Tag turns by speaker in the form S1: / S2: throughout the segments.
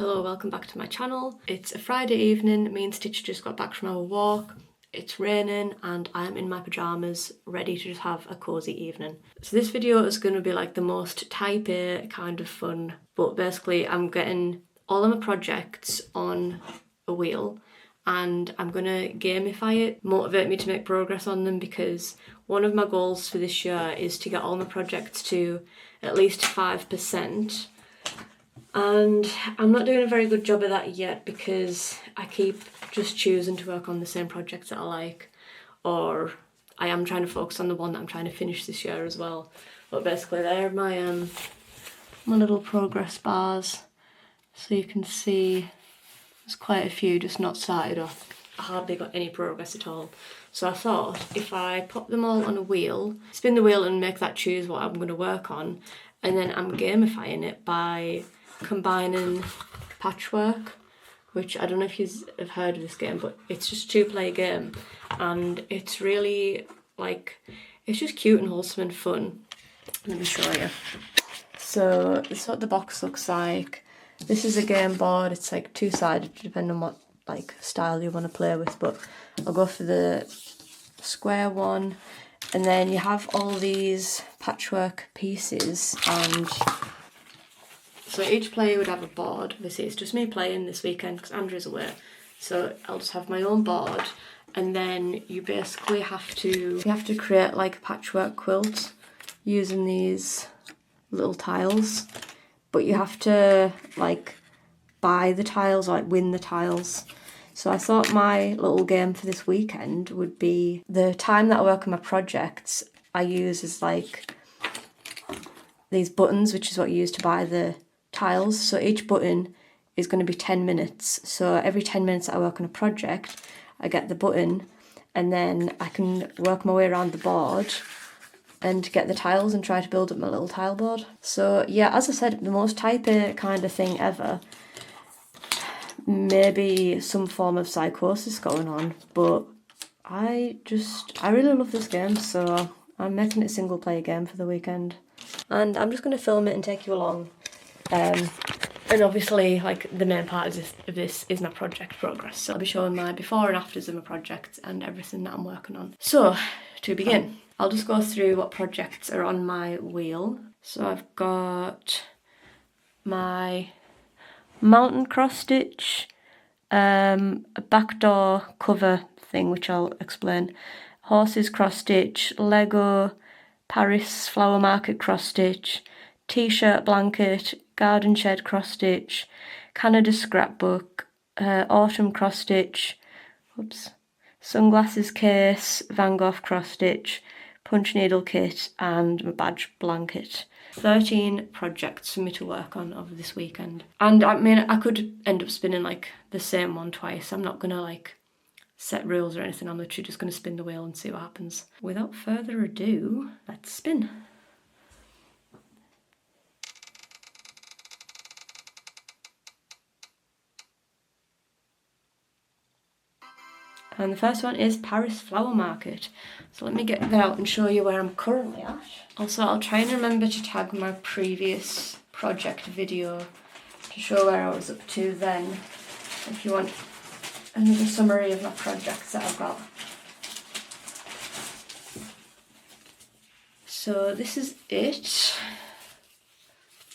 S1: Hello, welcome back to my channel. It's a Friday evening, me and Stitch just got back from our walk. It's raining and I'm in my pyjamas, ready to just have a cosy evening. So this video is going to be like the most type A kind of fun, but basically I'm getting all of my projects on a wheel and I'm going to gamify it, motivate me to make progress on them, because one of my goals for this year is to get all my projects to at least 5%. And I'm not doing a very good job of that yet because I keep just choosing to work on the same projects that I like, or I am trying to focus on the one that I'm trying to finish this year as well. But basically they're my little progress bars, so you can see there's quite a few just not started off. I hardly got any progress at all. So I thought if I pop them all on a wheel, spin the wheel and make that choose what I'm going to work on, and then I'm gamifying it by combining patchwork, which I don't know if you have heard of this game, but it's just a 2-player game and it's really it's just cute and wholesome and fun. Let me show you. So this is what the box looks like. This is a game board. It's like 2-sided depending on what style you want to play with, but I'll go for the square one. And then you have all these patchwork pieces, and so each player would have a board. Obviously it's just me playing this weekend because Andrew's away, so I'll just have my own board. And then you basically have to create like a patchwork quilt using these little tiles, but you have to buy the tiles, win the tiles. So I thought my little game for this weekend would be the time that I work on my projects, I use as these buttons, which is what you use to buy the tiles. So each button is going to be 10 minutes. So every 10 minutes that I work on a project, I get the button and then I can work my way around the board and get the tiles and try to build up my little tile board. So yeah, as I said, the most type A kind of thing ever. Maybe some form of psychosis going on, but I really love this game, so I'm making it a single player game for the weekend. And I'm just going to film it and take you along. And obviously the main part of this is my project progress. So I'll be showing my before and afters of my projects and everything that I'm working on. So to begin, I'll just go through what projects are on my wheel. So I've got my mountain cross stitch, a backdoor cover thing which I'll explain, horses cross stitch, Lego, Paris flower market cross stitch, t-shirt blanket, garden shed cross stitch, Canada scrapbook, autumn cross stitch, sunglasses case, Van Gogh cross stitch, punch needle kit, and my badge blanket. 13 projects for me to work on over this weekend. And I mean, I could end up spinning the same one twice. I'm not gonna set rules or anything. I'm literally just gonna spin the wheel and see what happens. Without further ado, let's spin. And the first one is Paris Flower Market. So let me get that out and show you where I'm currently at. Also, I'll try and remember to tag my previous project video to show where I was up to then, if you want another summary of my projects that I've got. So this is it.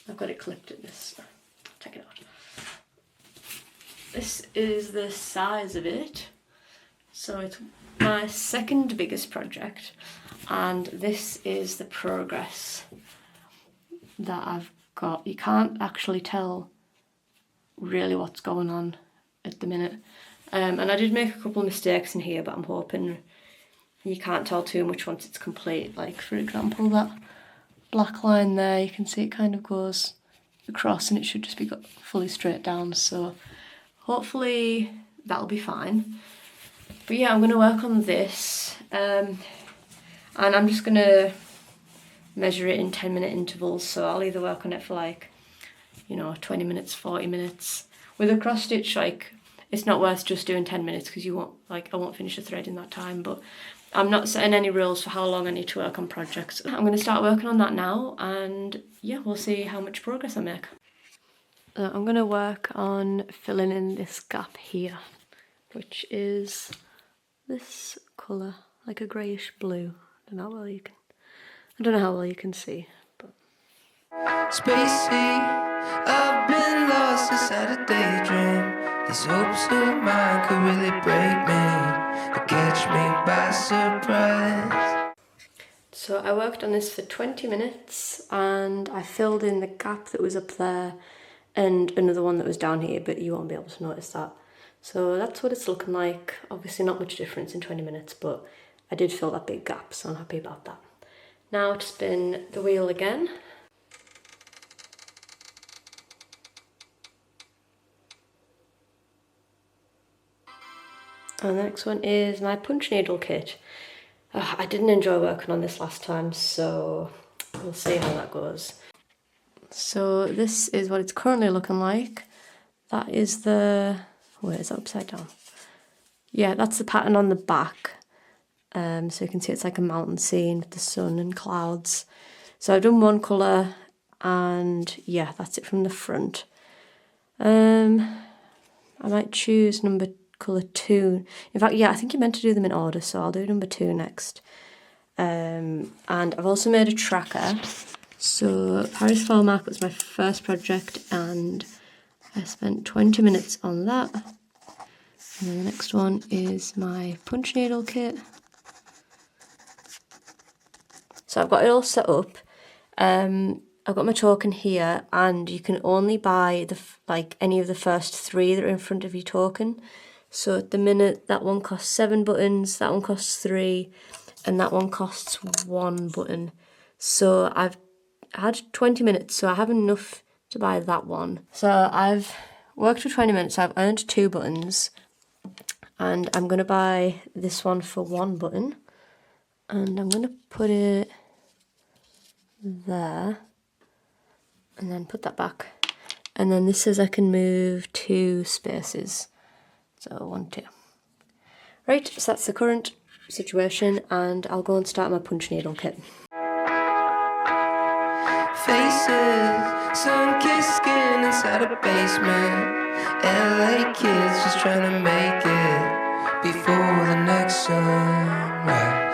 S1: I've got it clipped in this. Take it out. This is the size of it. So it's my second biggest project, and this is the progress that I've got. You can't actually tell really what's going on at the minute. And I did make a couple of mistakes in here, but I'm hoping you can't tell too much once it's complete. For example, that black line there, you can see it kind of goes across and it should just be got fully straight down. So hopefully that'll be fine. But yeah, I'm going to work on this, and I'm just going to measure it in 10-minute intervals, so I'll either work on it for 20 minutes, 40 minutes. With a cross stitch, it's not worth just doing 10 minutes because you won't, I won't finish a thread in that time, but I'm not setting any rules for how long I need to work on projects. I'm going to start working on that now, and yeah, we'll see how much progress I make. I'm going to work on filling in this gap here, which is this colour, like a greyish blue. I don't know how well you can see, but
S2: Spacey, I've been lost inside a daydream. These hopes of mine could really break me or catch me by surprise.
S1: So I worked on this for 20 minutes and I filled in the gap that was up there and another one that was down here, but you won't be able to notice that. So that's what it's looking like. Obviously not much difference in 20 minutes, but I did fill that big gap, so I'm happy about that. Now to spin the wheel again. And the next one is my punch needle kit. I didn't enjoy working on this last time, so we'll see how that goes. So this is what it's currently looking like. That is the, wait, is that upside down? Yeah, that's the pattern on the back. So you can see it's like a mountain scene with the sun and clouds. So I've done one colour and yeah, that's it from the front. I might choose colour 2. In fact, yeah, I think you're meant to do them in order, so I'll do number 2 next. And I've also made a tracker. So Paris Fall Mark was my first project and I spent 20 minutes on that. And then the next one is my punch needle kit. So I've got it all set up. I've got my token here, and you can only buy any of the first 3 that are in front of your token. So at the minute, that one costs 7 buttons, that one costs 3, and that one costs 1 button. So I've had 20 minutes, so I have enough to buy that one. So I've worked for 20 minutes, so I've earned 2 buttons, and I'm going to buy this one for 1 button, and I'm going to put it there, and then put that back. And then this says I can move 2 spaces. So 1, 2. Right, so that's the current situation, and I'll go and start my punch needle kit.
S2: Faces, sun-kissed skin inside a basement. LA kids just trying to make it before the next sunrise.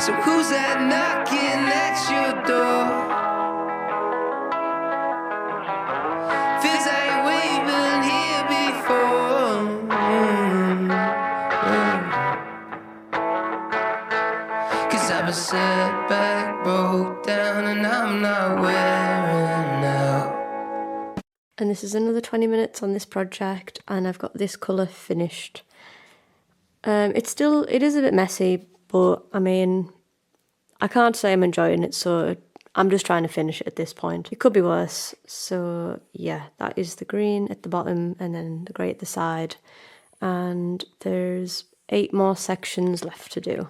S2: So who's that knocking at your door? Feels like we've been here before. 'Cause I've been set back, broke down, and I'm not wearing out.
S1: And this is another 20 minutes on this project, and I've got this colour finished. It is a bit messy, but I mean, I can't say I'm enjoying it, so I'm just trying to finish it at this point. It could be worse. So yeah, that is the green at the bottom and then the grey at the side. And there's 8 more sections left to do.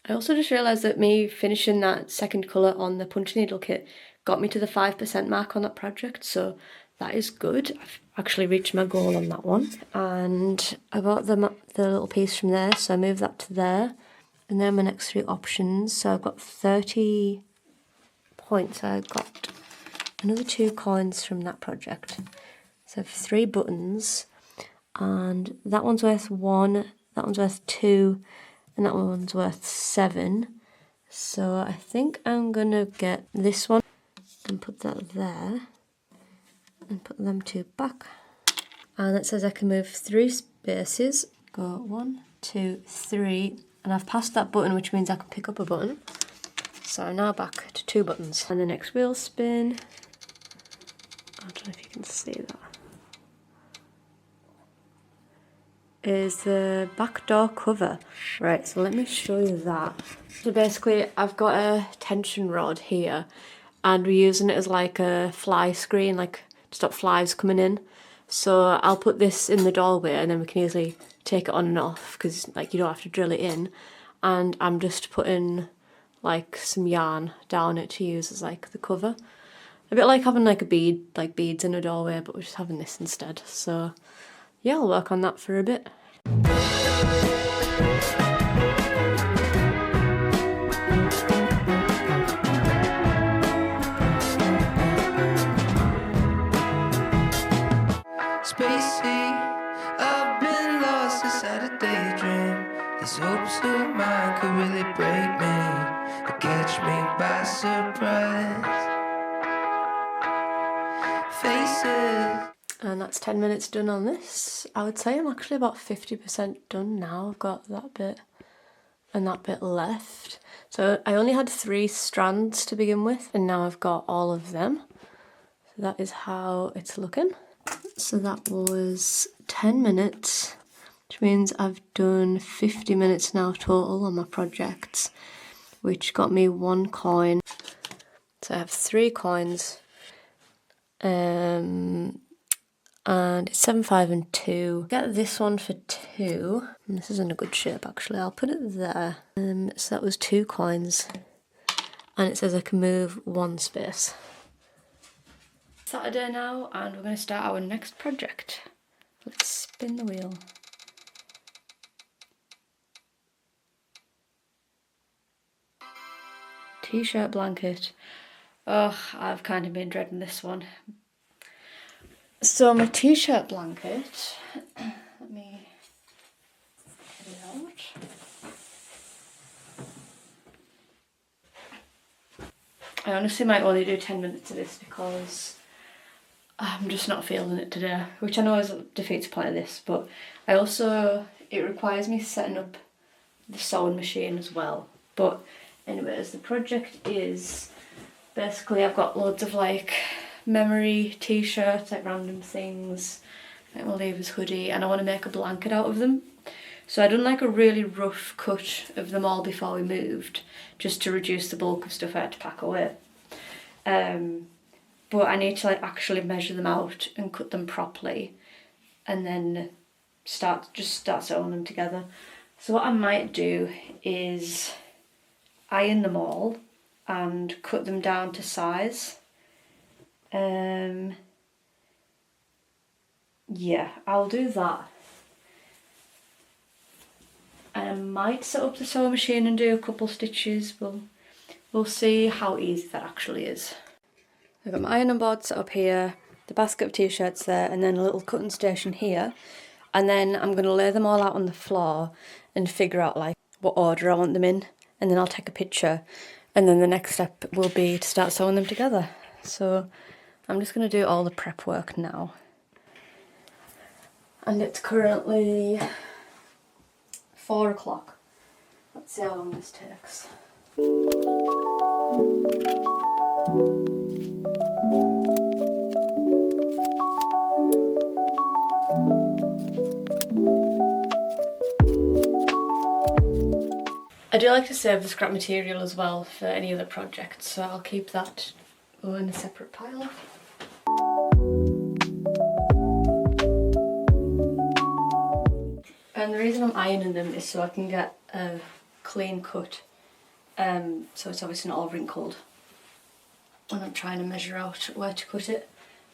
S1: I also just realised that me finishing that second colour on the punch needle kit got me to the 5% mark on that project, so that is good. I've actually reached my goal on that one. And I bought the little piece from there, so I moved that to there. And then my next 3 options, so I've got 30 points. I got another 2 coins from that project. So I have 3 buttons, and that one's worth 1, that one's worth 2, and that one's worth 7. So I think I'm gonna get this one and put that there, and put them 2 back. And it says I can move 3 spaces. Go 1, 2, 3. And I've passed that button, which means I can pick up a button. So I'm now back to 2 buttons. And the next wheel spin, I don't know if you can see that, is the back door cover. Right, so let me show you that. So basically, I've got a tension rod here, and we're using it as like a fly screen, like to stop flies coming in. So I'll put this in the doorway, and then we can easily take it on and off, because like you don't have to drill it in. And I'm just putting like some yarn down it to use as like the cover. A bit like having like a bead, like beads in a doorway, but we're just having this instead. So yeah, I'll work on that for a bit.
S2: spacey. I've been lost inside a daydream. These hopes of mine could really break me or catch me by surprise. Faces.
S1: And that's 10 minutes done on this. I would say I'm actually about 50% done now. I've got that bit and that bit left. So I only had 3 strands to begin with, and now I've got all of them. So that is how it's looking. So that was 10 minutes, which means I've done 50 minutes now total on my projects, which got me 1 coin. So I have 3 coins. And it's 7, 5 and 2. Get this one for 2. And this isn't a good shape actually. I'll put it there. So that was 2 coins. And it says I can move 1 space. Saturday now, and we're going to start our next project. Let's spin the wheel. T-shirt blanket. Oh, I've kind of been dreading this one. So my t-shirt blanket, let me get it out. I honestly might only do 10 minutes of this because I'm just not feeling it today, which I know defeats the point of this, but it requires me setting up the sewing machine as well. But anyways, the project is basically I've got loads of like memory t-shirts, like random things, like my Lever's hoodie, and I want to make a blanket out of them. So I done like a really rough cut of them all before we moved, just to reduce the bulk of stuff I had to pack away. But I need to like actually measure them out and cut them properly, and then start sewing them together. So what I might do is iron them all and cut them down to size. Yeah, I'll do that. And I might set up the sewing machine and do a couple stitches. We'll see how easy that actually is. I've got my ironing board set up here, the basket of t-shirts there, and then a little cutting station here. And then I'm going to lay them all out on the floor and figure out like what order I want them in. And then I'll take a picture. And then the next step will be to start sewing them together. So I'm just going to do all the prep work now. And it's currently 4 o'clock. Let's see how long this takes. I do like to save the scrap material as well for any other projects, so I'll keep that in a separate pile. And the reason I'm ironing them is so I can get a clean cut, so it's obviously not all wrinkled when I'm trying to measure out where to cut it.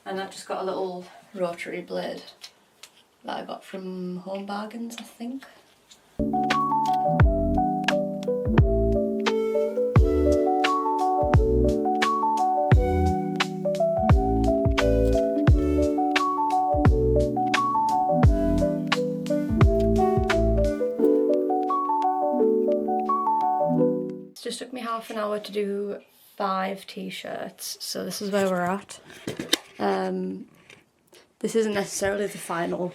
S1: And I've just got a little rotary blade that I got from Home Bargains, I think. Just took me half an hour to do 5 t-shirts, so this is where we're at. This isn't necessarily the final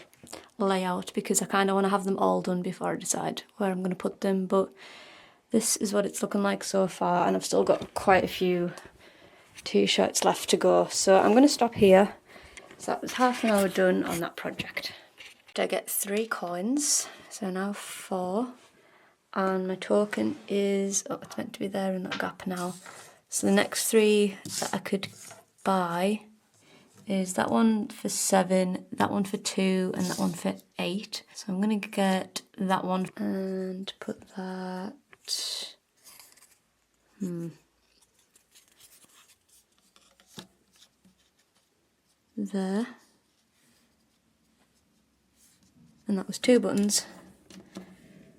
S1: layout because I kind of want to have them all done before I decide where I'm going to put them, but this is what it's looking like so far, and I've still got quite a few t-shirts left to go, so I'm going to stop here. So that was half an hour done on that project. I get 3 coins, so now 4. And my token is, oh, it's meant to be there in that gap now. So the next 3 that I could buy is that one for 7, that one for 2, and that one for 8. So I'm going to get that one and put that... there. And that was 2 buttons.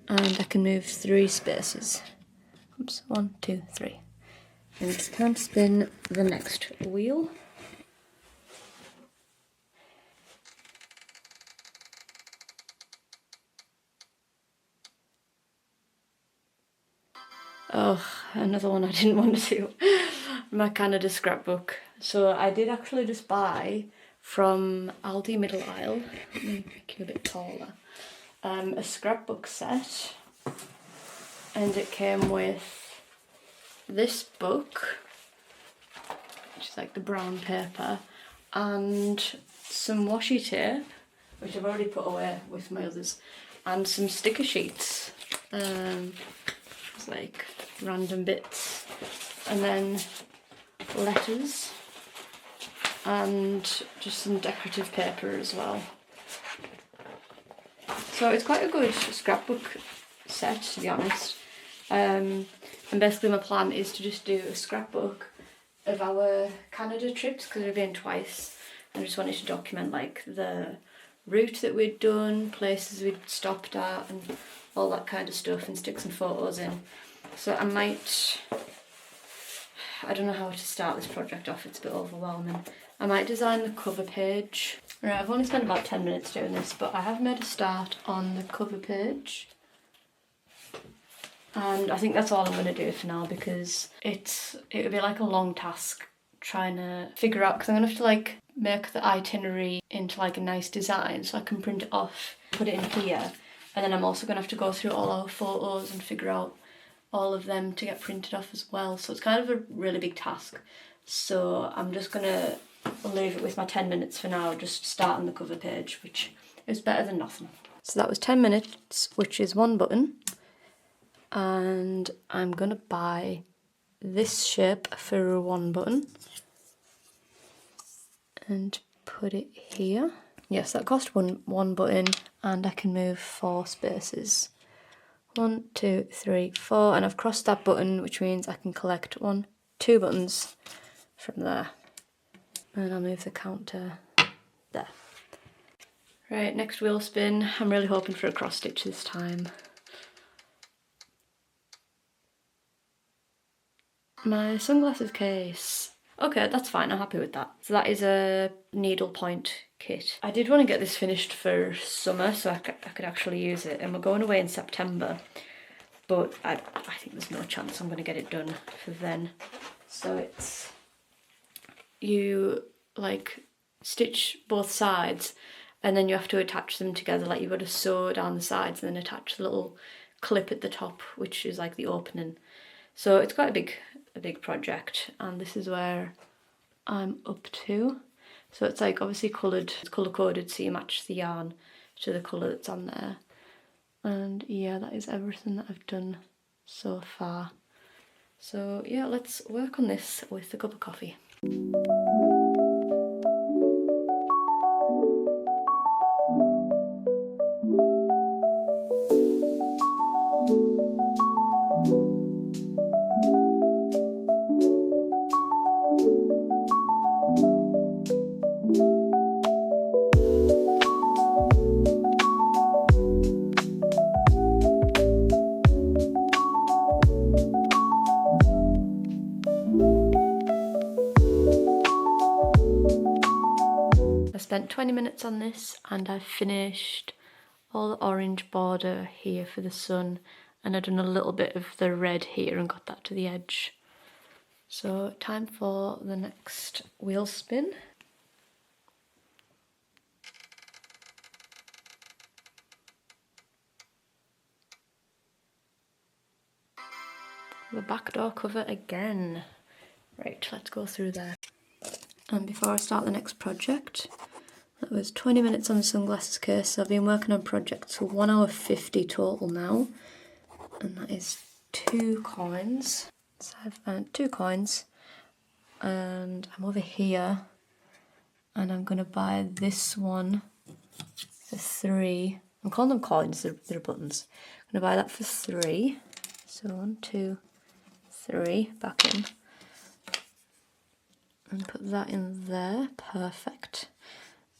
S1: And I can move 3 spaces. Oops, 1, 2, 3. And it's time to spin the next wheel. Oh, another one I didn't want to do. My Canada scrapbook. So I did actually just buy from Aldi Middle Aisle, let me make you a bit taller, a scrapbook set, and it came with this book, which is like the brown paper, and some washi tape, which I've already put away with my others, and some sticker sheets. It's like random bits, and then letters, and just some decorative paper as well. So it's quite a good scrapbook set, to be honest. And basically my plan is to just do a scrapbook of our Canada trips, because we've been twice. I just wanted to document like the route that we'd done, places we'd stopped at, and all that kind of stuff, and stick some photos in. So I don't know how to start this project off, it's a bit overwhelming. I might design the cover page. Right, I've only spent about 10 minutes doing this, but I have made a start on the cover page. And I think that's all I'm going to do for now, because it would be like a long task trying to figure out, because I'm going to have to like make the itinerary into like a nice design so I can print it off, put it in here, and then I'm also going to have to go through all our photos and figure out all of them to get printed off as well. So it's kind of a really big task. So I'm just going to leave it with my 10 minutes for now, just start on the cover page, which is better than nothing. So that was 10 minutes, which is one button. And I'm going to buy this shape for one button and put it here. Yes, that cost one button, and I can move 4 spaces. 1, 2, 3, 4, and I've crossed that button, which means I can collect 1, 2 buttons from there. And I'll move the counter there. Right, next wheel spin. I'm really hoping for a cross stitch this time. My sunglasses case. Okay, that's fine, I'm happy with that. So that is a needlepoint kit. I did want to get this finished for summer so I could actually use it, and we're going away in September, but I think there's no chance I'm going to get it done for then. So it's, you like stitch both sides and then you have to attach them together, like you've got to sew down the sides and then attach the little clip at the top, which is like the opening. So it's quite a big project, and this is where I'm up to. So it's like obviously coloured, it's colour coded, so you match the yarn to the colour that's on there. And yeah, that is everything that I've done so far. So yeah, let's work on this with a cup of coffee. Spent 20 minutes on this, and I've finished all the orange border here for the sun, and I've done a little bit of the red here and got that to the edge. So time for the next wheel spin. The back door cover again. Right, let's go through there. And before I start the next project, that was 20 minutes on the sunglasses case. So I've been working on projects for 1 hour 50 total now. And that is 2 coins. So I've earned 2 coins. And I'm over here. And I'm going to buy this one for 3. I'm calling them coins, they're buttons. I'm going to buy that for 3. So 1, 2, 3, back in. And put that in there, perfect.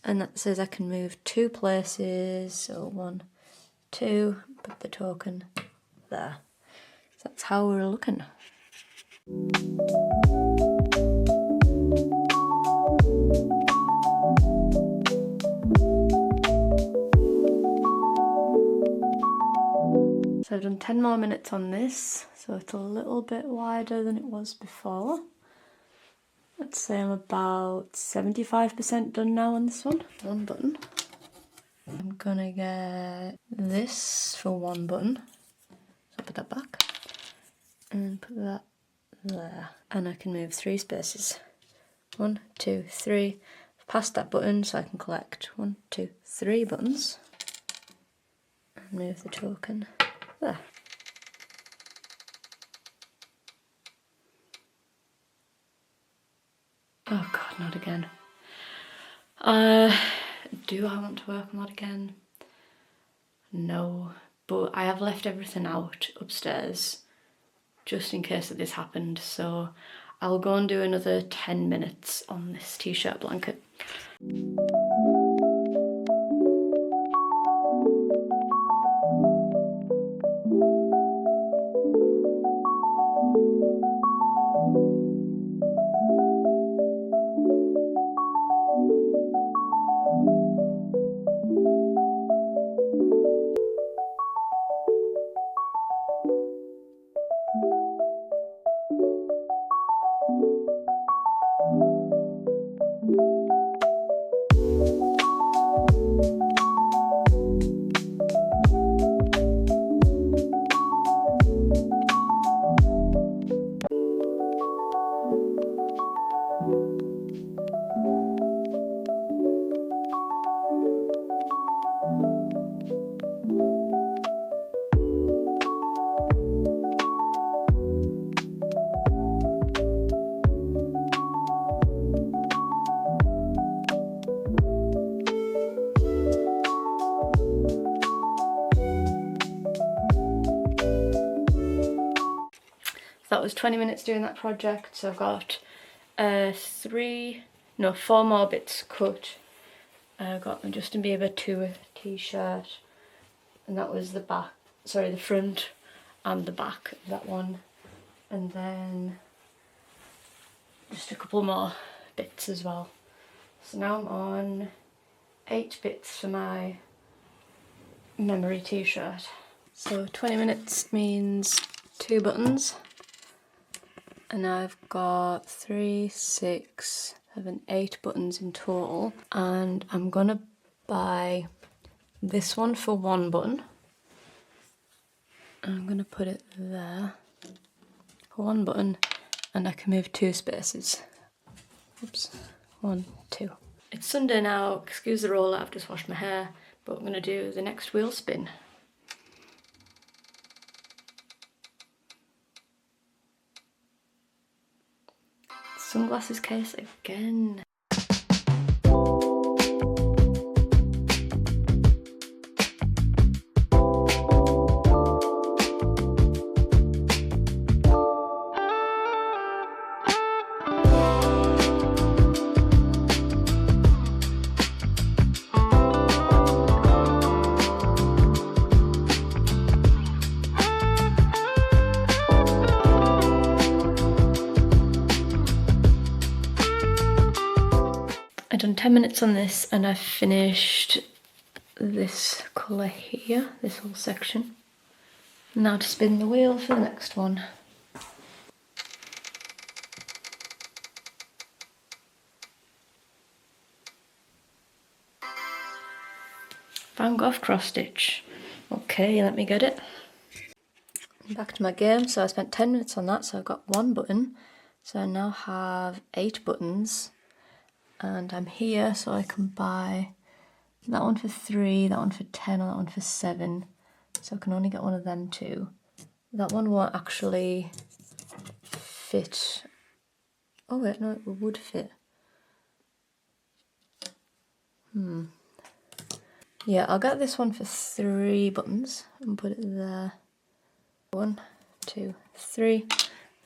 S1: And that says I can move 2 places, so 1, 2, put the token there. So that's how we're looking. So So I've done 10 more minutes on this, so it's a little bit wider than it was before. Let's say I'm about 75% done now on this one. One button. I'm gonna get this for one button. So I'll put that back and put that there. And I can move 3 spaces. 1, 2, 3. I've passed that button so I can collect 1, 2, 3 buttons. And move the token there. Oh god, not again. Do I want to work on that again? No, but I have left everything out upstairs just in case that this happened, so I'll go and do another 10 minutes on this t-shirt blanket. That was 20 minutes doing that project, so I've got 4 more bits cut. I got my Justin Bieber tour t-shirt, and that was the front and the back of that one, and then just a couple more bits as well. So now I'm on 8 bits for my memory t-shirt. So 20 minutes means 2 buttons. And I've got 3, 6, 7, 8 buttons in total. And I'm gonna buy this one for 1 button. I'm gonna put it there for 1 button, and I can move 2 spaces. Oops, 1, 2. It's Sunday now, excuse the roll, I've just washed my hair, but I'm gonna do the next wheel spin. Sunglasses case again. I've done 10 minutes on this and I've finished this colour here, this whole section. Now to spin the wheel for the next one. Van Gogh cross stitch. Okay, let me get it. Back to my game, so I spent 10 minutes on that, so I've got 1 button. So I now have 8 buttons. And I'm here, so I can buy that one for 3, that one for 10, and that one for 7. So I can only get one of them 2. That one won't actually fit. Oh wait, no, it would fit. Yeah, I'll get this one for 3 buttons and put it there. 1, 2, 3,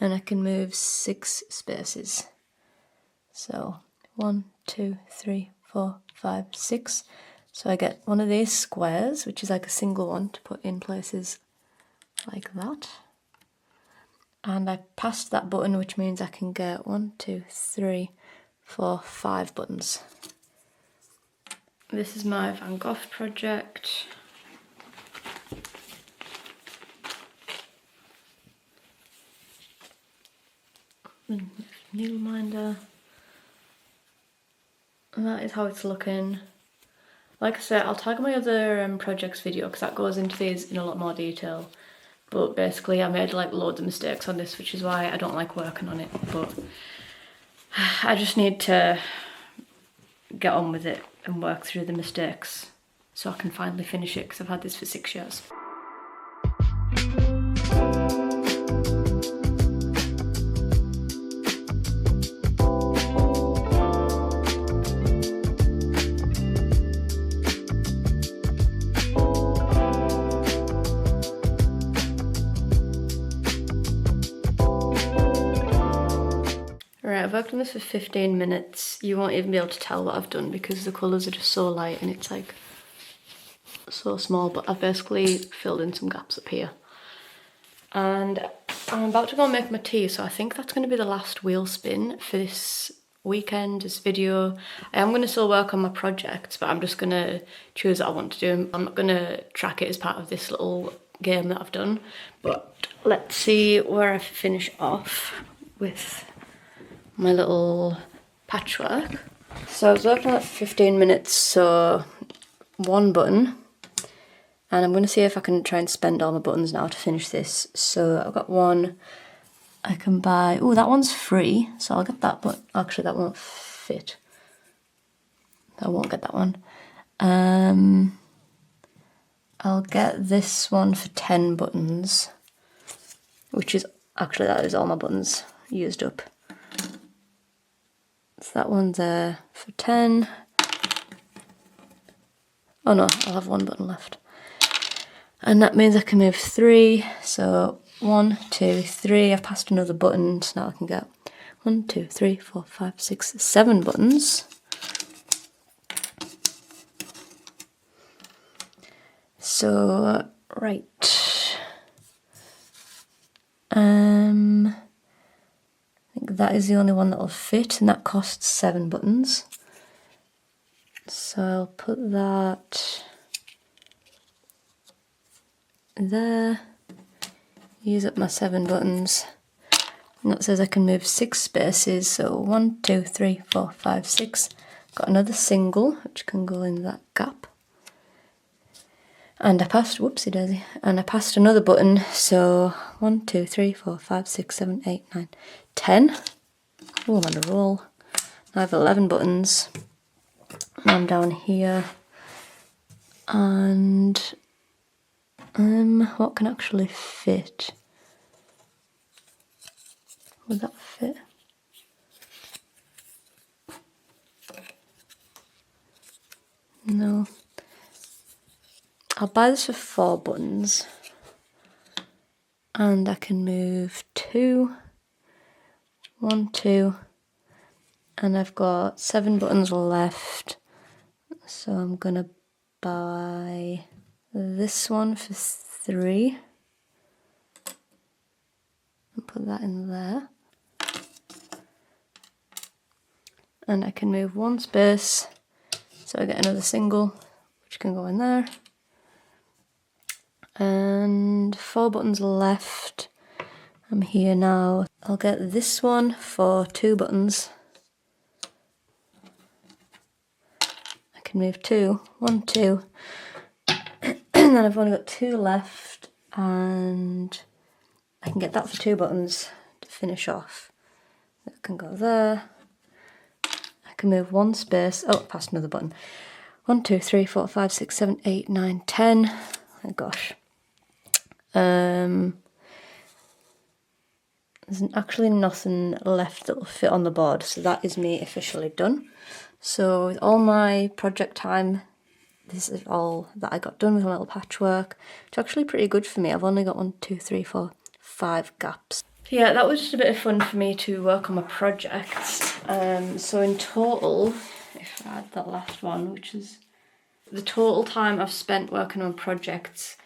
S1: and I can move 6 spaces. So 1, 2, 3, 4, 5, 6. So I get one of these squares, which is like a single one to put in places like that. And I passed that button, which means I can get 1, 2, 3, 4, 5 buttons. This is my Van Gogh project. needle minder. And that is how it's looking. Like I said, I'll tag my other projects video because that goes into these in a lot more detail. But basically I made like loads of mistakes on this, which is why I don't like working on it. But I just need to get on with it and work through the mistakes so I can finally finish it, because I've had this for 6 years. Right, I've worked on this for 15 minutes. You won't even be able to tell what I've done because the colours are just so light and it's like so small, but I've basically filled in some gaps up here. And I'm about to go and make my tea, so I think that's going to be the last wheel spin for this weekend, this video. I am going to still work on my projects, but I'm just going to choose what I want to do. I'm not going to track it as part of this little game that I've done, but let's see where I finish off with my little patchwork. So I was working on it for 15 minutes, so one button, and I'm going to see if I can try and spend all my buttons now to finish this. So I've got one I can buy. Oh, that one's free, so I'll get that, but actually that won't fit. I won't get that one. I'll get this one for 10 buttons, which is actually, that is all my buttons used up. So that one's there for 10. Oh no, I'll have one button left. And that means I can move 3. So 1, 2, 3. I've passed another button, so now I can get 1, 2, 3, 4, 5, 6, 7 buttons. So, right. I think that is the only one that will fit, and that costs 7 buttons. So I'll put that there, use up my 7 buttons, and that says I can move 6 spaces, so 1, 2, 3, 4, 5, 6. Got another single which can go in that gap. And I passed, whoopsie daisy, and I passed another button, so 1, 2, 3, 4, 5, 6, 7, 8, 9, 10. Oh, I'm on a roll. Now I have 11 buttons. Now I'm down here. And what can actually fit? Would that fit? No. I'll buy this for 4 buttons, and I can move 2, 1, 2, and I've got 7 buttons left, so I'm gonna buy this one for 3 and put that in there, and I can move 1 space, so I get another single which can go in there. And 4 buttons left. I'm here now. I'll get this one for 2 buttons. I can move 2, 1, 2. And then I've only got 2 left, and I can get that for 2 buttons to finish off. That can go there. I can move 1 space. Oh, past another button. 1, 2, 3, 4, 5, 6, 7, 8, 9, 10. Oh gosh. There's actually nothing left that will fit on the board, so that is me officially done. So with all my project time, this is all that I got done with my little patchwork. It's actually pretty good for me. I've only got 1, 2, 3, 4, 5 gaps. Yeah, that was just a bit of fun for me to work on my projects. So in total, if I add that last one, which is the total time I've spent working on projects,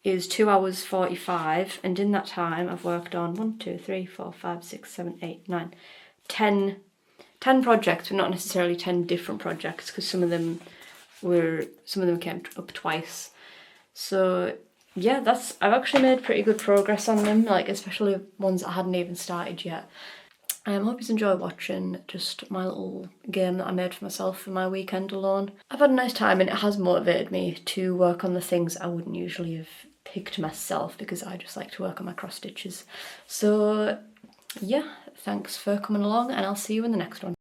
S1: is 2 hours 45, and in that time I've worked on 1, 2, 3, 4, 5, 6, 7, 8, 9, 10 projects, but not necessarily 10 different projects, because some of them came up twice. So yeah, I've actually made pretty good progress on them, like especially ones that I hadn't even started yet. I hope you enjoy watching just my little game that I made for myself for my weekend alone. I've had a nice time and it has motivated me to work on the things I wouldn't usually have picked myself because I just like to work on my cross stitches. So yeah, thanks for coming along and I'll see you in the next one.